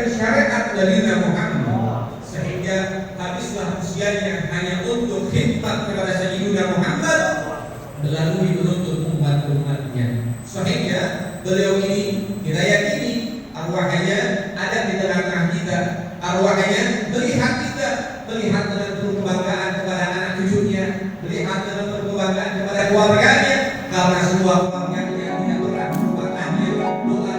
menjalankan syariat Nabi Muhammad, sehingga habislah usianya hanya untuk khidmat kepada Sayyidina Muhammad melalui menuntut umat-umatnya. Sehingga beliau ini kita yakini arwahnya ada di tengah-tengah kita, arwahnya melihat kita, melihat dengan penuh kebanggaan kepada anak cucunya, melihat dengan penuh kebanggaan kepada keluarganya, karena semua keluarganya tidak pernah melupakannya. Doa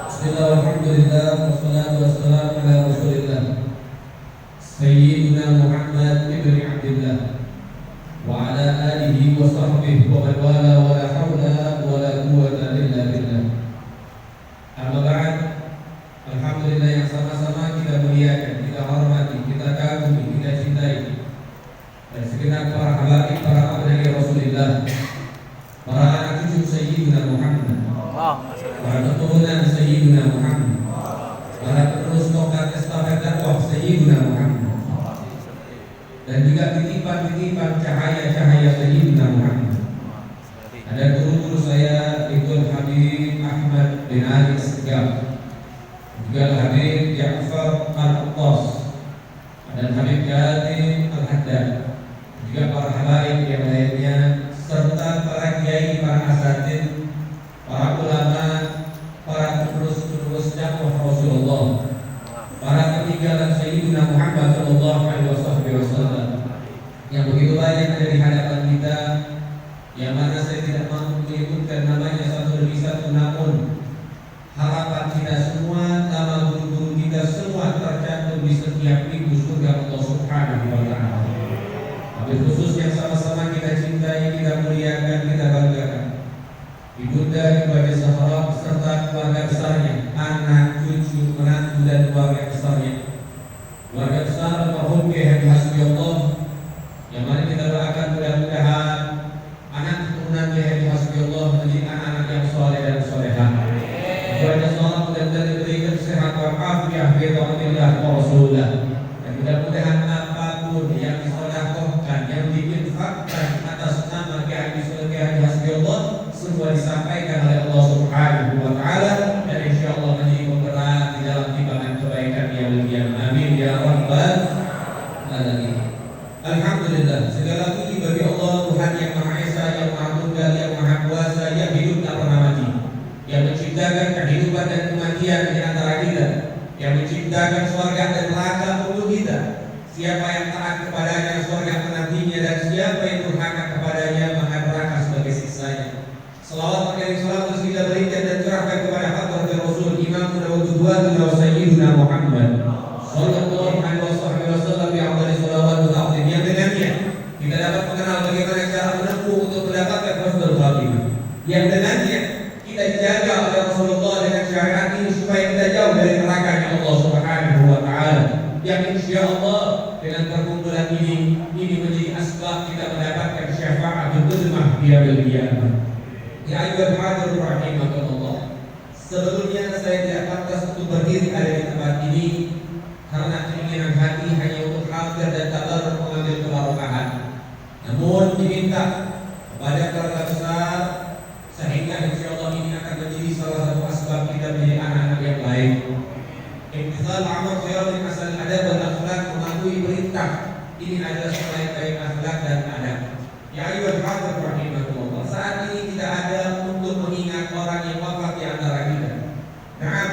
Bismillahirrahmanirrahim. Wassalatu wassalamu ala Rasulillah Sayyidina Muhammad ibn Abdillah wa ala alihi wa sahbihi wa man wala wa la hawla wa la quwwata illa billah. Amma ba'd. Alhamdulillah yang sama-sama kita muliakan, kita hormati, kita kagumi, kita cintai, dan segenap para habaib, para abdi Rasulullah, para anak cucu Sayyidina Muhammad, para keturunan Sayyidina Muhammad, para penerus tongkat estafet dakwah Sayyidina Muhammad, dan juga titipan-titipan cahaya-cahaya Sayyidina Muhammad. Ada guru-guru saya, Ibnu Habib Ahmad bin Ali Segaf, juga Habib Ja'far Al-Attas, dan Habib Ghani Al-Haddad, juga para habaib yang lainnya, serta para kiai, para asatidz, para ulama, para penerus-penerus dakwah Rasulullah, para peninggalan Sayyidina Muhammad sallallahu alaihi wasallam yang begitu banyak ada di hadapan kita, yang mana saya tidak mampu menyebutkan namanya satu demi satu, namun harapan kita semua, nama guru-guru kita semua tercantum di setiap pintu surga Allah Subhanahu wa ta'ala. Tapi khusus yang sama-sama kita cintai, kita muliakan, kita banggakan, Ibunda Ibadah Zahra beserta keluarga besarnya, anak, cucu, menantu, dan keluarga besarnya, keluarga besar almarhum Kiai Haji Hasbiyallah, yang mana kita doakan mudah-mudahan anak keturunan Kiai Haji Hasbiyallah menjadi anak-anak yang soleh dan solehah. Keluarga sholat mudah-mudahan diberikan sehat walafiat fi ta'atillah wa rasulullah, dan mudah-mudahan apapun yang disedekahkan, yang diinfakkan atas nama Kiai Haji Hasbiyallah semua disampaikan oleh Allah Subhanahu wa ta'ala, dan insyaallah menjadi pemberat di dalam timbangan kebaikan yang mulia. Amin ya rabbal alamin. Alhamdulillah, segala puji bagi Allah, Tuhan yang Maha Esa, yang Maha Tunggal, yang Maha Kuasa, yang hidup tak pernah mati, yang menciptakan kehidupan dan kematian di antara kita, yang menciptakan surga dan neraka untuk kita. Siapa yang taat kepadanya, surga menantinya, dan siapa yang durhaka kepadanya, maka neraka sebagai siksanya. Salawat dan salam terus kita berikan dan curahkan kepada hadratul Rasul Imam Nawawi Sayyidina Muhammad sallallahu alaihi wasallam bi afdhalis salawat wa ta'zim, yang dengannya kita dapat mengenal bagaimana cara menempuh untuk mendapatkan husnul khatimah, yang dengannya kita dijaga oleh Rasulullah dengan syariat ini supaya kita jauh dari nerakanya Allah Subhanahu wa ta'ala, yang insyaallah dengan perkumpulan ini menjadi asbab kita mendapatkan syafaatul ummah di yaumil qiyamah. Ya ayyuhal hadirun rahimakumullah. Sebelumnya saya tidak pantas untuk berdiri ada di tempat ini karena keinginan hati hanya untuk hadir dan tabarruk mengambil keberkahan. Namun diminta kepada keluarga besar sehingga insyaallah ini akan menjadi salah satu asbab kita menjadi anak-anak yang baik. Imtithal amal khairul asal adab dan akhlak, mematuhi perintah ini adalah sebaik-baik akhlak dan adab. Ya ayyuhal hadirun rahimakumullah. Saat ini tidak ada untuk mengingat orang yang wafat di antara kita. Nah,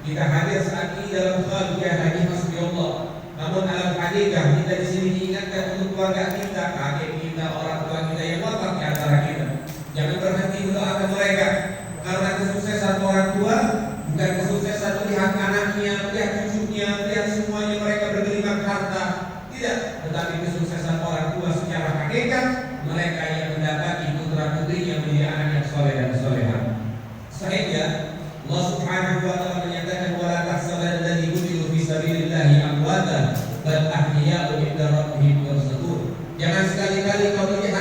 kita hadir saat ini dalam hal Kiai Haji Hasbiyallah. Namun alam hakikat kita di sini diingatkan untuk keluarga kita, kakek kita, orang tua kita yang wafat di antara kita. Jangan berhenti mendoakan mereka, karena kesuksesan orang tua bukan kesuksesan melihat anaknya, melihat cucunya, melihat semuanya mereka bergelimangan harta. Tidak, tetapi kesuksesan orang tua secara hakikat mereka yang mendapati putra putri yang menjadi anak yang soleh dan solehah. Sehingga Allah Subhanahu wa ta'ala menyatakan wala tahsabanna alladhina qutilu fi sabilillahi amwatan bal ahya'un 'inda rabbihim yurzaqun. Jangan sekali-kali kau melihat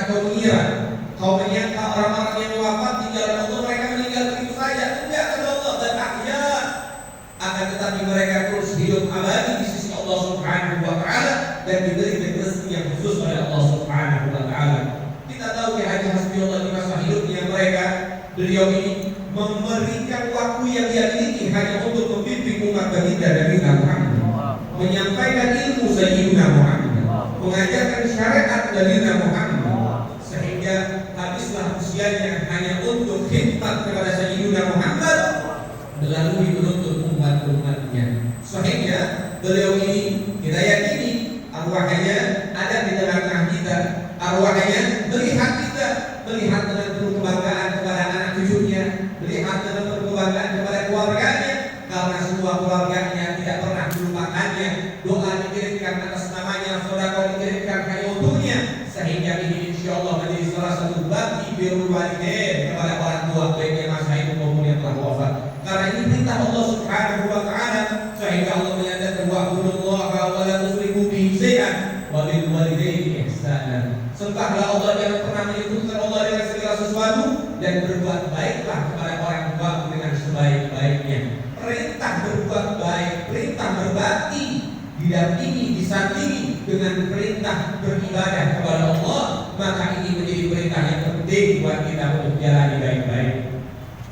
Beliau ini memberikan waktu yang dia miliki hanya untuk membimbing umat baginda Nabi Muhammad, menyampaikan ilmu Sayyidina Muhammad, mengajarkan syariat Nabi Muhammad, sehingga habislah usianya hanya untuk khidmat kepada Sayyidina Muhammad melalui menuntut umat-umatnya. Sehingga beliau ini kita yakini arwahnya ada di tengah-tengah kita, arwahnya melihat kita, melihat dengan penuh kebanggaan kepada anak cucunya, melihat dengan penuh kebanggaan kepada keluarganya, karena semua keluarganya tidak pernah melupakannya. Doa dikirimkan atas namanya, sedekah dikirimkan hanya untuknya, sehingga ini insyaallah menjadi salah satu bakti birrul walidain kepada orang tua baik yang masih hidup maupun yang telah wafat. Karena ini perintah Allah Subhanahu wa taala, sehingga Allah menyatakan wa'budullaha wa la tusyriku bihi syai'an wa bil walidaini ihsanan. Sembahlah Allah, jangan pernah menyebutkan Allah dengan segala sesuatu, dan berbuat baiklah kepada orang tua dengan sebaik-baiknya. Perintah berbuat baik, perintah berbakti didampingi, disandingi dengan perintah beribadah kepada Allah, maka ini menjadi perintah yang penting buat kita untuk jalani baik-baik.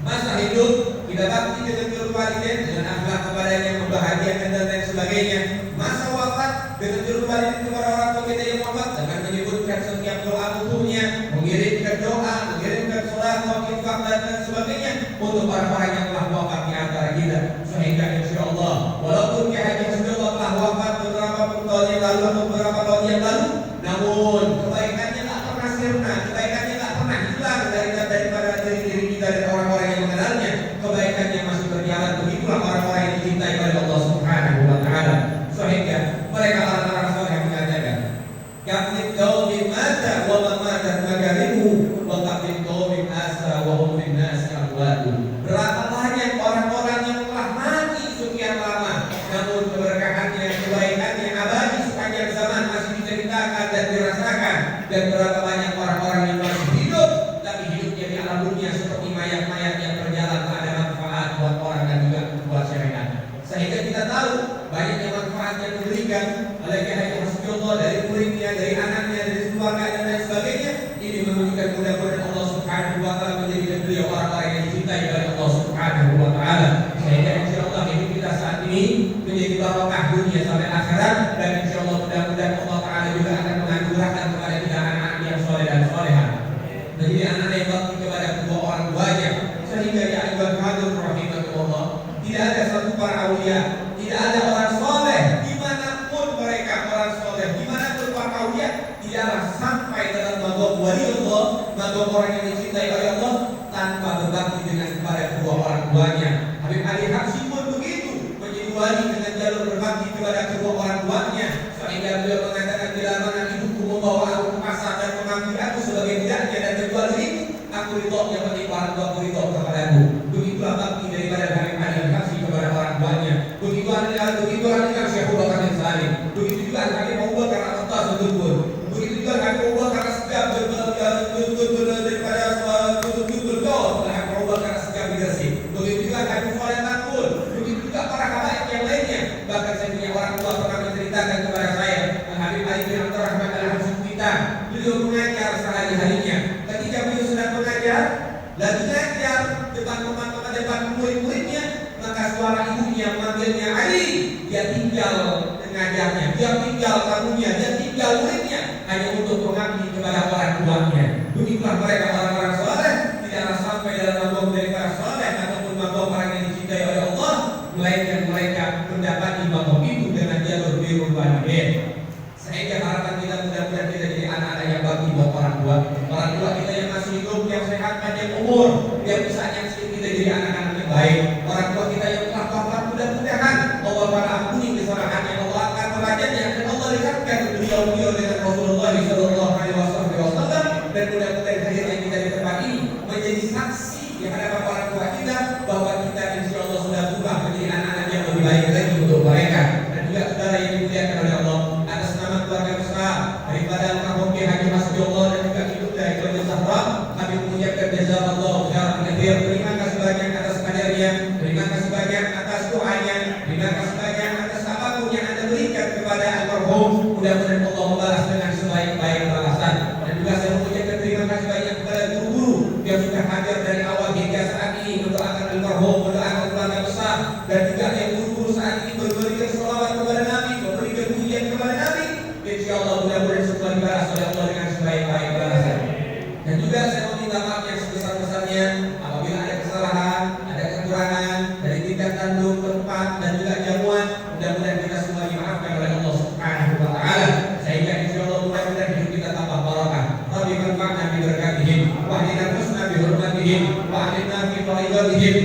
Masa hidup kita bakti dengan birrul walidain, dengan akhlak kepadanya, membahagiakan dan lain sebagainya. Masa wafat dengan birrul walidain kepada orang tua kita yang wafat, dengan menyebutkan setiap doa untuknya, mengirimkan doa, mengirimkan sholawat, infak dan lain sebagainya untuk orang-orang yang telah wafat di antara kita. Sehingga insyaallah walaupun Ki Haji Hasbullah telah wafat beberapa tahun yang lalu atau beberapa tahun yang lalu, namun kebaikannya tak pernah sirna, kebaikannya tak pernah hilang daripada diri kita dan orang-orang yang mengenalnya. Kebaikannya masih berjalan. Begitulah orang-orang yang dicintai oleh Allah Subhanahu wa taala. Sehingga mereka orang-orang saleh mengatakan, "Qabil qaumin mata wa ma matat magaribu wa qabil qaumin asa wa hum min nas amwatu." Berapa banyak orang-orang yang telah mati sekian lama, namun keberkahannya, kebaikannya abadi sepanjang zaman masih diceritakan dan dirasakan. Dan berapa banyak orang-orang yang masih hidup, tapi hidupnya di alam dunia seperti mayat-mayat yang berjalan, tak ada manfaat buat orang dan juga buat syariat. Sehingga kita tahu banyaknya manfaat yang diberikan oleh Ki Haji Hasbullah dari muridnya, dari anaknya, dari keluarga dan lain sebagainya. Ini menunjukkan mudah-mudahan Allah Subhanahu wa taala menjadikan beliau orang-orang yang dicintai oleh Allah Subhanahu wa taala. Sehingga insyaallah hidup kita saat ini menjadi barokah dunia sampai akhirat, dan insyaallah mudah-mudahan Allah taala juga akan menganugerahkan kepada kita anak-anak yang saleh dan salehah, menjadi anak yang bakti kepada kedua orang tuanya. Sehingga ya ayyuhal hadirin rahimakumullah, tidak ada satu para aulia, tidak ada orang soleh dimanapun mereka, orang soleh dimanapun para aulia, tidaklah sampai dalam maqam waliullah, maqam orang yang dicintai oleh Allah, tanpa berbakti dengan kepada kedua orang tuanya. Habib Ali Habsyi pun begitu, menjadi wali dengan jalur berbakti kepada kedua orang tuanya. Sehingga beliau mengatakan, bila mana hidupku membawa aku ke pasar dan mengambil aku sebagai budaknya dan menjual diriku, aku ridho yang penting orang tuaku ridho kepadaku. Begitulah bakti daripada Habib Ali Habsyi kepada orang tuanya. Begitu dengan Syekh Abu Bakar bin Salim. Begitu juga Habib Abu Bakar Al-Attas Al-Dubur. Begitu juga Habib Abu Bakar As-Segaf daripada Habib Abu Bakar As-Segaf di Gresik. Begitu juga Habib Saleh Tangkul. Begitu juga para habaib yang lainnya. Bahkan saya punya orang tua pernah menceritakan kepada saya, Habib Ali bin Abdurrahman Al-Habsyi kita, beliau mengajar sehari-harinya. Ketika beliau sedang mengajar, lagi ngajar depan teman-teman, depan murid-muridnya, maka suara ibunya memanggilnya Ali. Dia tinggal mengajarnya, dia tinggal tamunya, dia tinggal muridnya hanya untuk mengabdi kepada orang tuanya. Begitulah mereka orang-orang saleh, tidaklah sampai dalam maqam daripada saleh ataupun maqam orang yang dicintai oleh Allah, melainkan mereka mendapati maqam itu dengan jalur birrul walidain. Sehingga harapan kita mudah-mudahan kita jadi anak-anak yang bakti buat orang tua kita yang masih hidup, yang sehat, panjang umur, yang bisa nyaksiin kita jadi anak-anak yang baik. Orang tua kita yang telah wafat, mudah-mudahan Allah pada ampuni kesalahannya, Allah akan merajanya, dan Allah dekatkan beliau dengan Rasulullah Sallallahu Alaihi Wasallam, dan mudah-mudahan hadirnya kita di tempat ini menjadi saksi di hadapan orang tua kita bahwa kita insyaallah sudah berubah menjadi anak-anak yang lebih baik lagi untuk mereka. Dan juga saudara yang dimuliakan oleh Allah, atas nama keluarga besar daripada almarhum Ki Haji Hasbullah dan juga ibu dari keluarga Zahra, kami mengucapkan jazakallahu khairan katsir. Terima kasih banyak atas kadernya, terima kasih banyak atas doanya, terima kasih banyak atas apapun yang Anda berikan kepada almarhum. Mudah-mudahan Allah membalas dengan sebaik-baik balasan. Dan juga saya mengucapkan terima kasih banyak kepada guru-guru yang sudah hadir dari awal menyediakan tempat dan juga jamuan. Mudah-mudahan kita semua dimaafkan oleh Allah Subhanahu wa taala, sehingga insyaallah mudah-mudahan hidup kita tambah barakah. Rabbi manfa'na bi barakatihim wa ahdina husna bi hurmatihim wa ahdina fi faidatihim